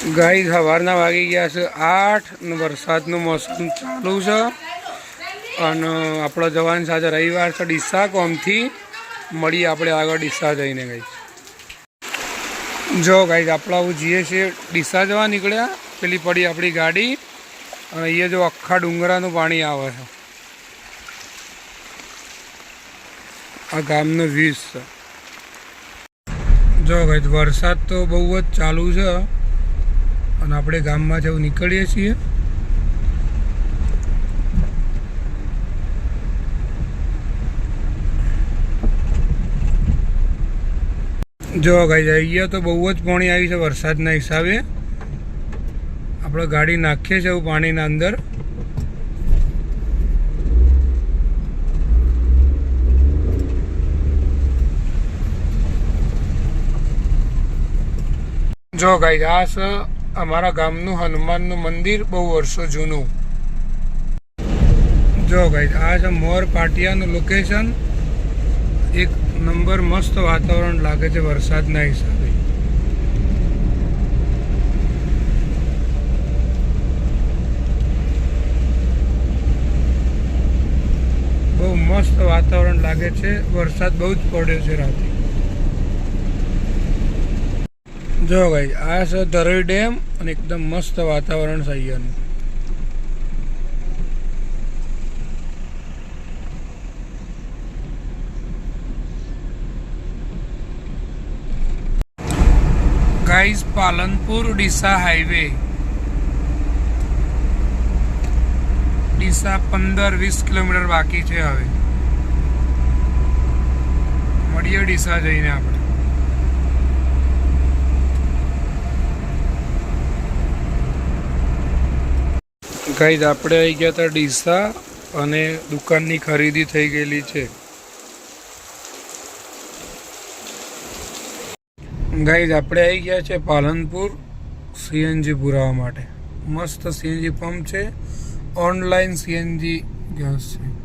guys સવારના વાગી ગયા છે 8 ને વરસાદનું મોસમ ચાલુ છે અને આપણો જવાન સાથે રવિવાર છે ડીસા કોમથી મળીએ આપણે આગળ ડીસા જઈને ગાઈસ જો ગાઈસ આપણે આવું જઈએ છીએ ડીસા જવા નીકળ્યા પેલી પડી આપણી ગાડી અને અહીંયા જો આખા ડુંગરાનું પાણી આવે છે આ ગામનો વ્યૂ છે જો ગાઈસ વરસાદ તો બહુ જ ચાલુ છે અને આપણે ગામમાં જવું નીકળીએ છીએ જો ગાઈસ અહીંયા તો બહુ જ પાણી આવી છે વરસાદના હિસાબે આપણે ગાડી નાખીએ છીએ એવું પાણીના અંદર જો ગાઈસ આ છે અમારા ગામનું હનુમાનનું મંદિર બહુ વર્ષો જૂનું જો ગાઈસ આ છે મોર પાટિયાનું લોકેશન એક નંબર મસ્ત વાતાવરણ લાગે છે વરસાદના હિસાબે બહુ મસ્ત વાતાવરણ લાગે છે વરસાદ બહુ જ પડ્યો છે રાતે જો ભાઈ આ છે ધરોઈ ડેમ અને એકદમ મસ્ત વાતાવરણ છે અહીંયાનું guys Palanpur Deesa highway Deesa 15-20 kilometre બાકી છે હવે મળીએ ડીસા જઈને આપણે ગાઈસ આપણે આવી ગયા હતા ડીસા અને દુકાનની ખરીદી થઈ ગયેલી છે ગાઈસ આપણે આવી ગયા છે પાલનપુર સીએનજી પુરાવા માટે મસ્ત સીએનજી પંપ છે ઓનલાઈન સીએનજી ગેસ છે